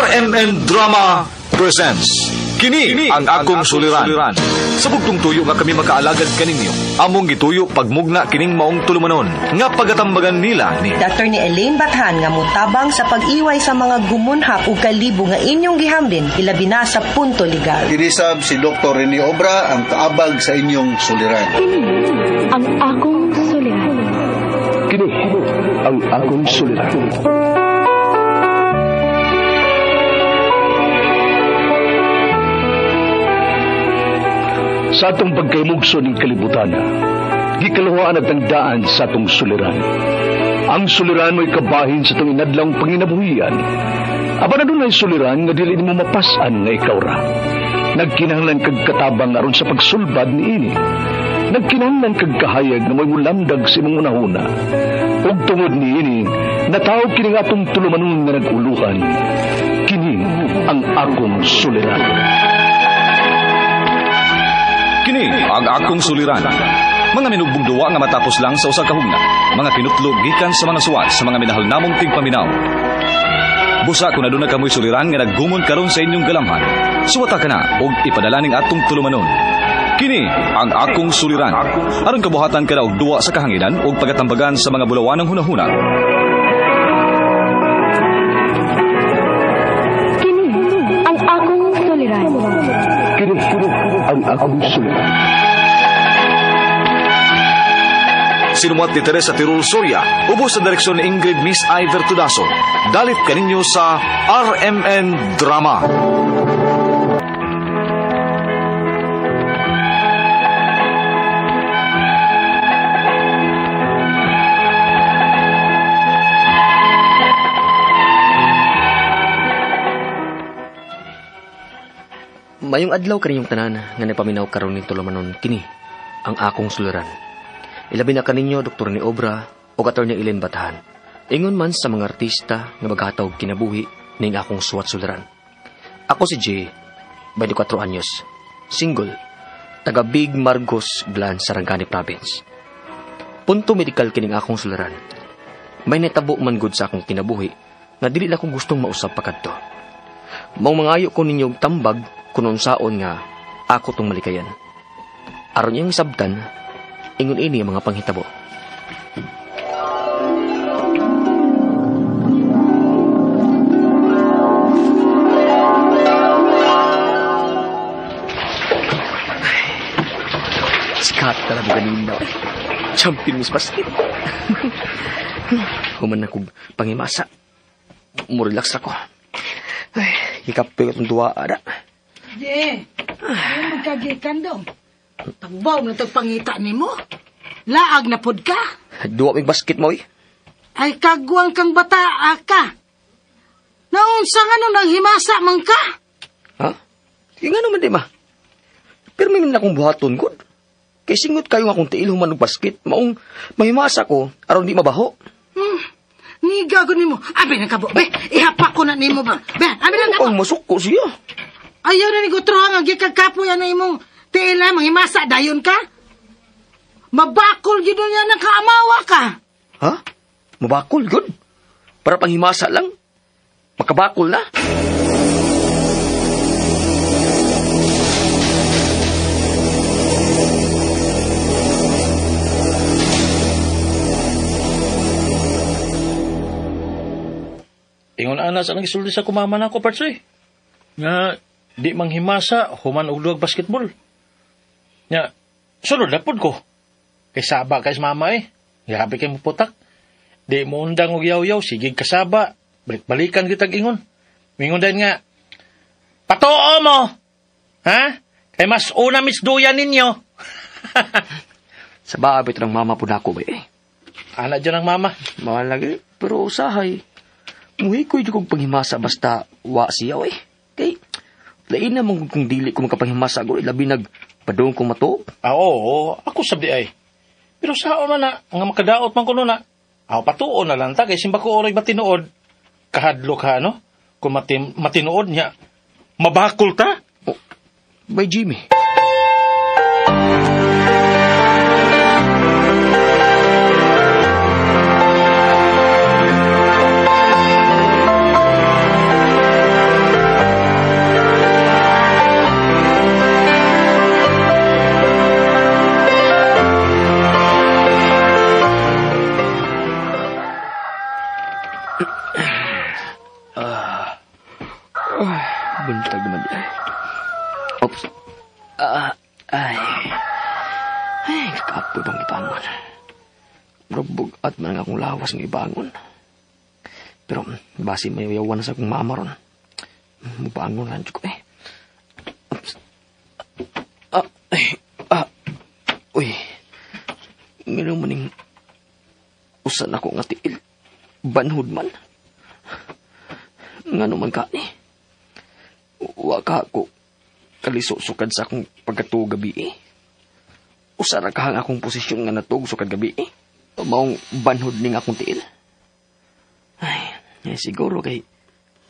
RMN Drama presents Kini ang akong suliran. Sa bugtong tuyo nga kami makaalagad kaninyo, among gituyo pagmugna kining maong tulumanon nga pagatambagan nila ni Dr. ni Elaine Bathan nga mutabang sa pag-iway sa mga gumunhap ug kalibo nga inyong gihambin ilabi na sa punto legal. Kinisab si Dr. Rene Obra ang kaabag sa inyong suliran. Kini ang akong suliran. Kini ang akong suliran. Sa atong pagkaymugso ng kalibutan, gikaluhaan at ang daan sa atong suliran. Ang suliran mo'y kabahin sa itong inadlang panginabuhian. Aba na doon ay suliran nga dili mo mapasan nga ikaw ra. Nagkinahanglan kag katabang aron sa pagsulbad ni ini. Nagkinahanglan kag kahayag na may mulamdag sa imong unahuna. Ug tungod ni ini, natawag kini nga atong tulumanon nga naguluhan. Kini ang akong suliran. Kini ang akong suliran. Mga minugbong duwa nga matapos lang sa usa ka hugna. Mga pinutlog gikan sa mga suwat sa mga minahal namong tigpaminaw. Busa kung aduna kamoy suliran nga naggumon karon sa inyong galamhan. Suwata ka na og ipadala ning atong tulumanon. Kini ang akong suliran. Aron kabuhatan ka na og duwa sa kahanginan og pagatambagan sa mga bulawan ng hunahuna. Kini ang akong suliran. Kini ang akong suliran. Sinumat ni Teresa Tirul Soria, ubos sa direksyon ni Ingrid Miss Iver Tudaso. Dalit kaninyo sa RMN Drama. Mayong adlaw kaninyong tanan nga napaminaw karon ning tulumanon kini ang akong suliran. Ilabi na kaninyo Dr. ni Obra o Atty. Elaine Bathan. Ingon man sa mga artista nga maghataw kinabuhi ning akong suwat suliran. Ako si Jay, 24 anyos, single, taga Big Margos, Glan, Sarangani Province. Punto medikal kining akong suliran. May netabo man gud sa akong kinabuhi nga dili na akong gustong mausap pakadto. Mao mangayo ko ninyong tambag kunon saon nga ako tong malikayan. Aron yang sabtan, ingon ini ang mga panghitabo. Sikat talaga ganina. Champion Miss Basket. Human na kong pangimasa. Murelax ako. Ay, hikapil ko itong duwa, ada. Di, magkagikan daw. Tagbaw na pangita ni mo. Laag na pod ka. Duwa may basket mo, eh. Ay kagwang kang bataa ka. Naunsa nga nun ang himasa man ka. Ha? Yung nga naman, di ma. Pero may man akong buhaton, good. Kay singot kayo nga kung tiil human ng basket, maong mahimasa ko, aron di mabaho. Ni gago ni mo. Abi na kabo. Be, ihapak ko na ni mo ba. Be, abi na Ang masuk ko siya. Ayaw na ni Gutroha nga gikagkapo yan na imong tiila, manghimasa, dayon ka. Mabakol gino niya ng kaamawa ka. Ha? Mabakol, good. Para panghimasa lang. Makabakol na. Ingon anas ang isulti sa kumama na ko, Partsoy. Nga, di manghimasa, human og duwag basketball. Nga, sunod lapod ko. Kay saba kay mama eh. Yabi kay muputak. Di mo undang og yaw-yaw, sige kasaba. Balik-balikan kitag ingon. Mingon din nga, patuo mo! Ha? Kay mas una misduyan ninyo. Sa baabit ng mama po na ako, eh. Anak dyan ang mama. Mahal lagi, pero usahay. Muhi ko yung kong panghimasa basta wa siyaw, eh. Kay, lain naman kung dili ko magkapanghimasa ko, labi nagpadong kong mato. Oo, ako sabdi ay. Pero saan man na, nga makadaot man ko na. Ako patuon na lang ta, kay simba ko oray matinood. Kahadlo ka, no? Kung matinood niya, mabakol ta? Oh, by Jimmy. Buntag naman di ay. Oops. Ay. Ay, kakapoy bang ibangon. Rubog at man akong lawas ng ibangon. Pero, basi may yawan sa akong mama ron. Mubangon lang ko eh. Oops. Uy. Ngayon maning usan ako nga tiil. Banhud man. Nga naman ka ni. Waka ako kalisok-sukad sa akong pagkatuog gabi eh. Usara kahang akong posisyon nga natuog sukad gabi eh. Maong banhud ning akong tiil. Ay, siguro kay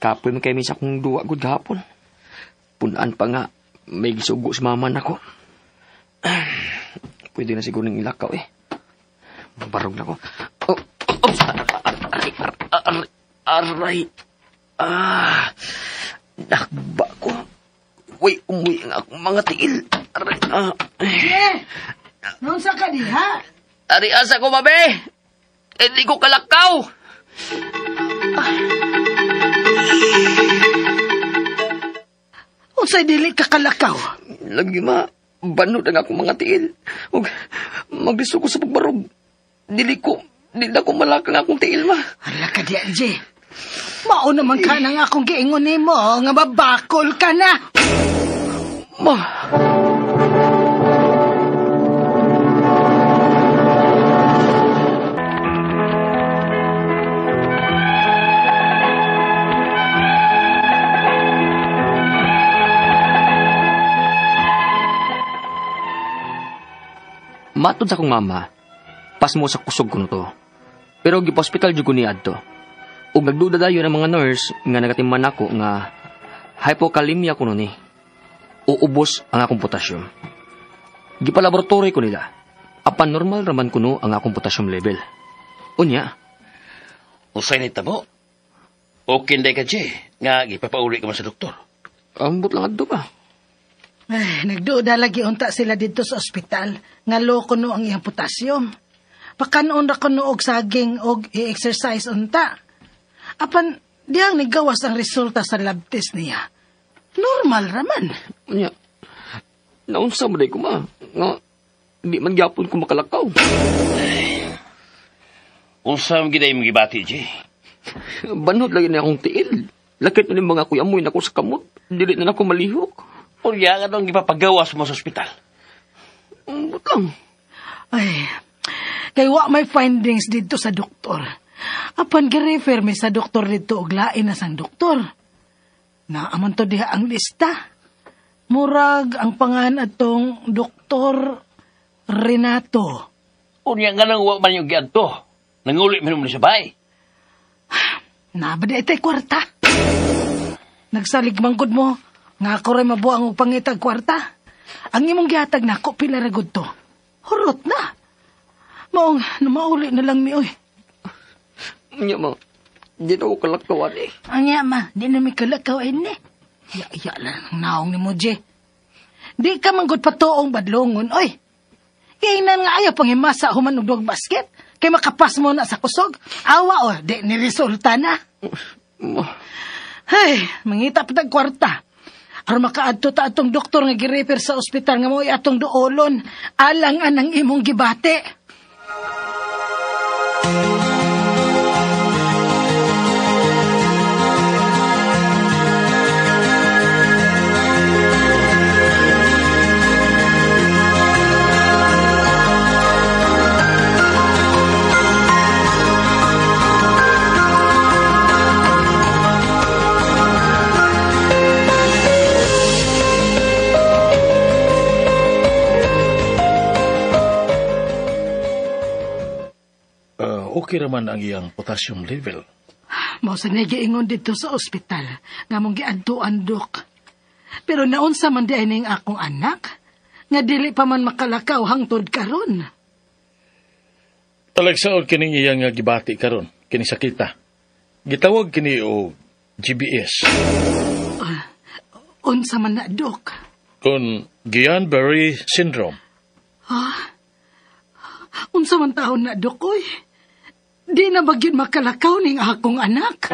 kapoy man kay minsan akong duwa gud gahapon. Punaan pa nga may gisugo sa maman ako. Pwede na siguro ning ilakaw eh. Barog na ko. Aray. Nakba ko. Uy, umuwi ang akong mga tiil. Aray. Noon sa ka diha? Ari asa ko, babe. Hindi ko kalakaw. Unsay dili ka kalakaw? Lagi banod ang akong mga tiil. Ug magisto ko sa pagbarog. Dili na ko malakang akong tiil, ma. Hala ka diya, Jay. Mao naman ka nang akong giingon nimo nga babakol ka na. Ma. Matod sa akong mama, pas mo sa kusog ko to. Pero gipa-hospital jud ko ni adto. Ug nagduda dayon ang mga nurse nga nagatiman ako nga hypokalemia ko ni. Uubos ang akong potassium. Gipalaboratory ko nila. Apan normal raman kuno ang akong potassium level. Unya, Usay ni tabo. Okay na ka, Jay. Nga, gipapauli ka man sa doktor. ambot lang adto pa. Ay, nagduda lagi unta sila dito sa ospital. Nga low kuno ang iyang potassium. Pakanon ra kuno og saging og i-exercise unta. Apan, diyang nigawas ang resulta sa lab test niya. Normal raman. Unya, naunsa mo day ko, ma. Nga, di man gyapon ko makalakaw. Unsa man giday mo gibati, Jay? Banhod lagi na akong tiil. Lakit na ni mga kuyamoy na ko sa kamot. Dili na ako malihok. Urya ka nang gipapagawas mo sa ospital. Ambot lang. Ay, kay wa may findings dito sa doktor. Apan gi-refer mi sa doktor dito og lain na sang doktor. Naaman to diha ang lista. Murag ang pangan atong Dr. Renato. Urya nga nang wa man yung giadto. Nanguli man mo sa bay. Nabadi itay kwarta. Nagsalig manggod mo. Nga ako rin mabuang og pangitag kwarta. Ang imong gihatag na ko pila ra gud to. Hurot na. Maong namauli na lang mi oy. Nya ma, di na ako kalakawan eh. Anya ma, di na mi kalakaw ini. Ya lang naong ni mo, Je. Di ka manggod patuong badlongon, oy. Kainan nga ayaw pangimasa human og dog basket. Kay makapas mo na sa kusog. Awa o, di ni resulta na. Hey, mangita pa tag kwarta. Aron makaadto ta atong doktor nga gi-refer sa ospital nga mo'y atong duolon. Alang anang imong gibate. Okay raman ang iyang potassium level. Mao sa nagiingon dito sa ospital nga mong giadtuan dok. Pero naunsa man di ay ning akong anak nga dili pa man makalakaw hangtod karon. Talagsaon kining iyang gibati karon, kini sakita. Gitawag kini og GBS. Unsa man na dok? Kung Guillain-Barré syndrome. Unsa man taon na dok oy? Di na bagid makalakaw ning akong anak.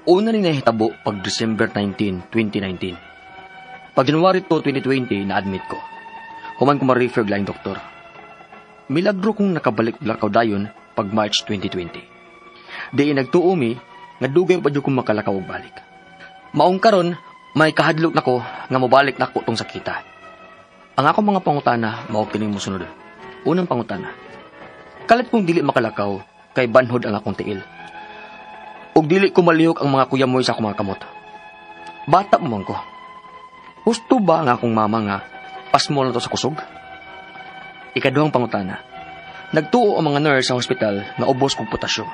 Una ni nahitabo pag December 19, 2019. Pag January 2, 2020, na-admit ko. Human ko ma-refer laing doktor. Milagro kong nakabalik lakaw dayon pag March 2020. Di nagtuumi, nga dugay pa dyo kong makalakaw og balik. Maong karon, may kahadlok nako nga mobalik nako tong sakita. Ang akong mga pangutana, mao kining mosunod. Unang pangutana. Kalit kong dili makalakaw, kay banhod ang akong tiil. Ug dili ko malihok ang mga kuyamoy sa akong mga kamot. Bata mo man ko. Husto ba ang akong mama nga pasmo lang to sa kusog? Ikaduhang pangutana. Nagtuo ang mga nurse sa hospital nga ubos kong potasyum.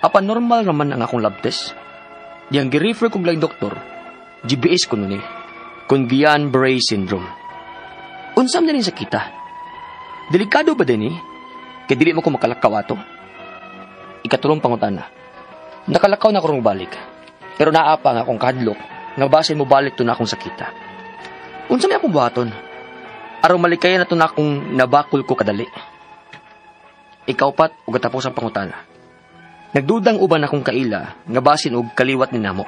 Apan normal naman ang akong lab test. Diyang gi-refer kong laing doktor, GBS ko nun Guillain-Barré syndrome. Unsam na rin sakita. Delikado ba din kaya dili mo ko makalakaw ato? Ikatulong pangutana. Nakalakaw na ko rong balik. Pero naapa nga akong kahadlok nga basin mo balik to na akong sakita. Unsa may akong buhaton? Araw malikaya na to na akong nabakol ko kadali. Ikaupat, ug katapos ang pangutana. Nagdudang uban akong kaila nga basin og kaliwat ni namo.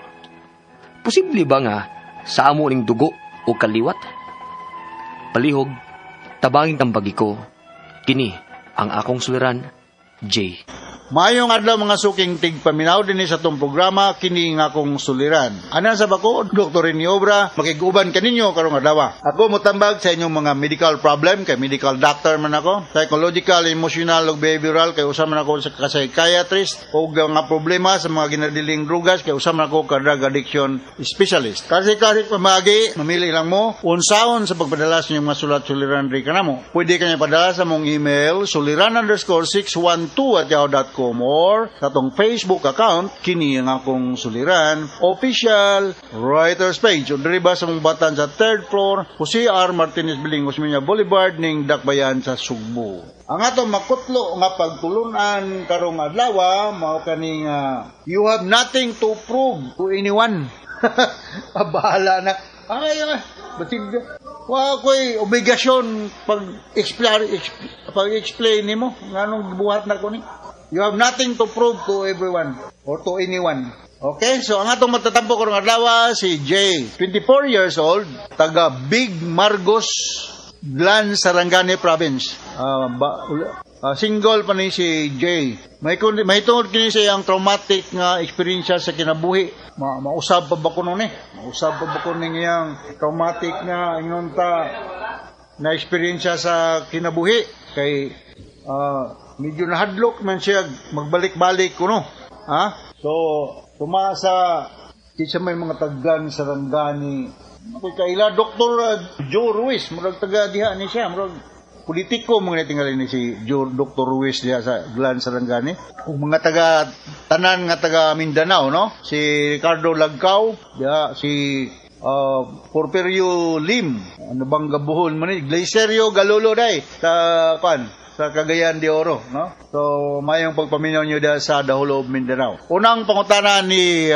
Posible ba nga sa amo ning dugo o kaliwat? Palihog, tabangin tambagi ko. Kini ang akong suliran, J. Mayong adlaw mga suking tigpaminaw din sa tong programa kini nga akong suliran. Anan sa bako, Dr. ni Obra, makiguban kaninyo karong adlaw. Ako motambag sa inyong mga medical problem, kay medical doctor man ako, psychological, emotional ug behavioral kay usa man ako sa psychiatrist, ug mga problema sa mga ginadiling drugas kay usa man ako ka drug addiction specialist. Kasi pamagi, mamili lang mo unsaon sa pagpadala sa inyong mga sulat-suliran ri kanamo. Pwede kanya padala sa mong email suliran_612@yahoo.com or sa tong Facebook account kini ang akong suliran official writers page o diri ba sa mong batan sa 3rd floor Jose R. Martinez Building, Osmeña Boulevard ning Dakbayan sa Sugbo. Ang atong makutlo nga pagtulunan karong adlaw mao kaning you have nothing to prove to anyone. Bahala na. Ay, batid wa ko'y obligasyon pag-explain nimo nganong buhat na ko ni. You have nothing to prove to everyone or to anyone. Okay, so ang atong matatampo karong adlaw si J, 24 years old, taga Big Margos, Glan, Sarangani Province. Single pa ni si J. May tungod kini sa iyang traumatic nga experience sa kinabuhi. Mausab pa ba ko nun Mausab pa ba ko ning iyang traumatic nga ingon ta na experience sa kinabuhi kay medyo nahadlok man siya magbalik-balik kuno. So tumasa kinsa may mga taggan sa Sarangani. Kaila Dr. Joe Ruiz, murag taga diha ni siya, murag politiko mga tingali ni si Dr. Ruiz diha sa Glan, Sarangani. Ug mga taga tanan nga taga Mindanao, no? Si Ricardo Lagcaw, diha si Porfirio Lim, ano bang gabuhol man ni Glacerio Galolo dai sa sa Cagayan de Oro, no? So, mayong pagpaminaw nyo da sa Daholo of Mindanao. Unang pangutana ni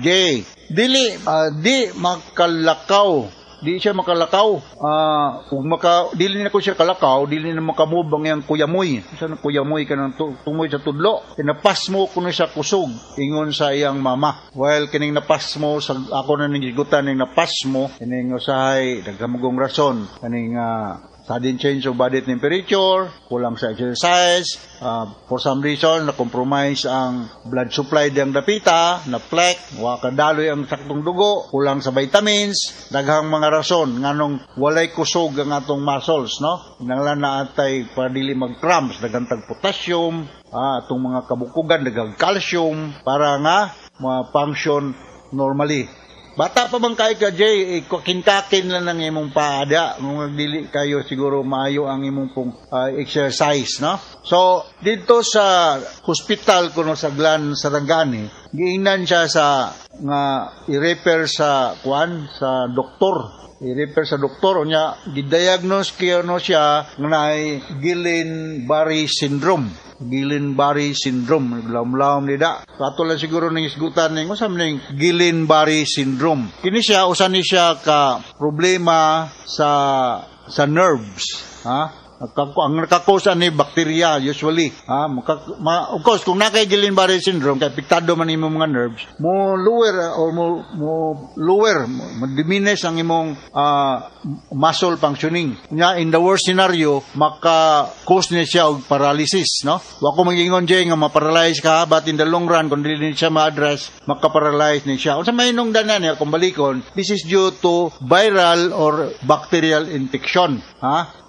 J. Di makalakaw. Di siya makalakaw. Dili na ko siya kalakaw, dili na makamove ang iyang kuyamoy. Sa kuyamoy ka ng tumoy sa tudlo. Kinapas mo kuno siya kusog, ingon sa iyang mama. While kining napas mo, ako na nangigutan ning napas mo, kining usahay, nagkamugong rason, kining sudden change of body temperature, kulang sa exercise, for some reason, na-compromise ang blood supply diyang dapita, na-plaque, wakadaloy ang saktong dugo, kulang sa vitamins, daghang mga rason, nganong walay kusog ang atong muscles, no? Nanglan na atay padili mag-cramps, daghang tag potassium, atong mga kabukugan, daghang calcium, para nga ma-function normally. Bata pa bang kay ka, Jay, kinkakin lang ng imong paada. Kung dili kayo siguro maayo ang imong pong exercise, no? So, dito sa hospital kuno sa Glan, Sarangani, giingnan siya sa nga i-refer sa doktor. I-refer sa doktor niya, gidiagnose kiyo siya nga naay Guillain-Barré syndrome. Guillain-Barré syndrome, lam-lam nida. Kato lang siguro ning isgutan ning usam ning Guillain-Barré syndrome. Kini siya usan ni siya ka problema sa nerves, Ang nakakos ani bakterya usually. Of course, kung nakay Guillain-Barré syndrome, kay apektado man imong mga nerves, mo diminish ang imong muscle functioning. In the worst scenario, maka-cause niya siya og paralysis, no? Wa ko magingon jay nga ma-paralyze ka, but in the long run kung dili siya ma-address, maka-paralyze ni siya. Unsa may hinungdanan niya kung balikon, this is due to viral or bacterial infection.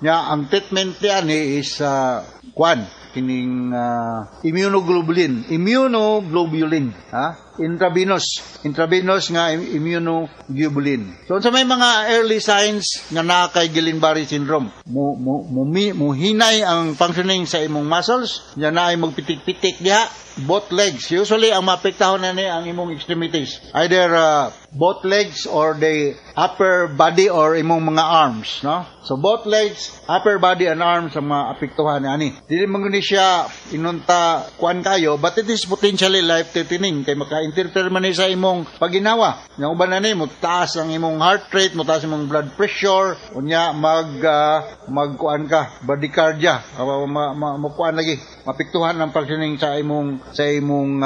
Nya ang treatment niya ni is kining immunoglobulin, intravenous nga immunoglobulin. So sa may mga early signs nga naa kay Guillain-Barré syndrome, muhinay ang functioning sa imong muscles, nya naay magpitik-pitik diha, both legs. Usually ang maapektahan na ni ang imong extremities, either both legs or the upper body or imong mga arms, no? So both legs, upper body and arms ang maapektuhan ani. Dili man guni siya inunta kuan kayo, but it is potentially life-threatening kay maka-interfere man sa imong paginawa. Nya uban na ni mo taas ang imong heart rate, mo taas imong blood pressure, unya magkuan ka, bradycardia, makuan lagi, mapektuhan ang functioning sa imong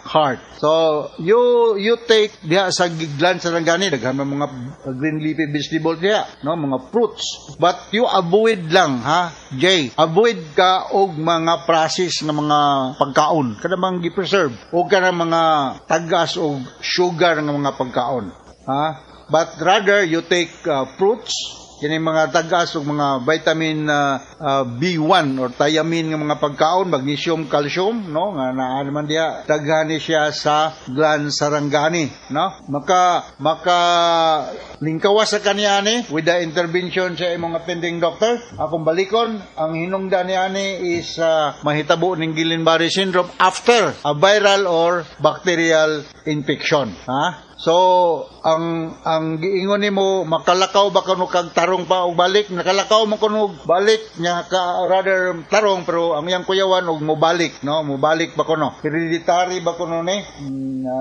heart. So you take diha sa gland sa langgani, daghan mga green leafy vegetable diha, no, mga fruits. But you avoid lang, Jay. Avoid ka og mga process ng mga pagkaon. Kada mang gi-preserve. O kada mga tagas o sugar ng mga pagkaon. But rather, you take fruits, kini mga tagas o mga vitamin B1 or thiamine ng mga pagkaon, magnesium, calcium, no, nga naa naman diha daghani siya sa gland sarangani, no, maka lingkawas sa kaniani with the intervention sa imong attending doctor. Akong balikon, ang hinungdan niani is mahitabo ning Guillain-Barré syndrome after a viral or bacterial infection. So, ang giingon nimo, makalakaw ba kuno kag tarong pa og balik? Nakalakaw man kuno balik nya ka rather tarong, pero ang iyang kuyawan og mobalik, no? Mobalik ba kuno? Hereditary ba kuno ni?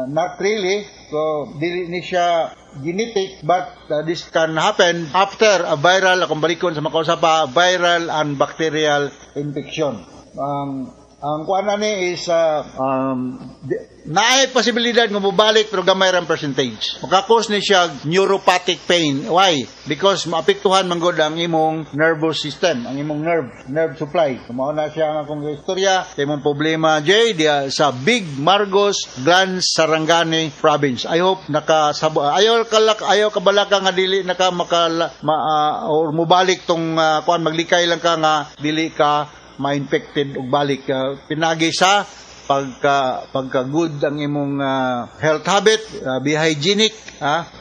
Not really. So, dili ni siya genetic, but this can happen after a viral, akong balikon sa makausa pa, viral and bacterial infection. Ang kuan ani is naay posibilidad nga mobalik pero gamay ra percentage. Makakos ni siya neuropathic pain. Why? Because maapektuhan man gud ang imong nervous system, ang imong nerve supply. Mao na siya nga akong istorya kay imong problema Jay dia sa Big Margos Gland Sarangani Province. I hope ayaw kabalaka nga dili naka or mobalik tong kuan, maglikay lang ka nga dili ka ma-infected og balik. Pinagi sa pagka good ang imong health habit, be hygienic,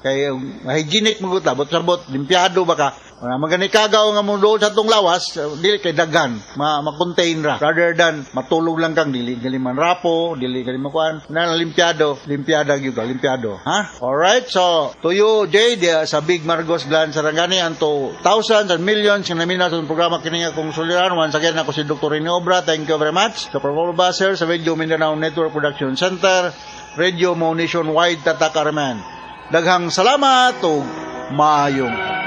kay hygienic mo gud sabot limpyado baka magani kagaw nga mo doon sa tong lawas, dili kay daghan ma-contain ra, rather than matulog lang kang dili gali man rapo, dili gali makuan na limpyado gyud limpyado. Alright, so to you Jay dia sa Big Margos Gland Sarangani, anto thousands and millions nga naminaw sa programa kini nga kong suliran. Once again ako si Dr. Rene Obra. Thank you very much sa Provolbaser sa Radio Mindanao Network Production Center, Radio Mo Nationwide Tatak Arman. Daghang salamat ug maayong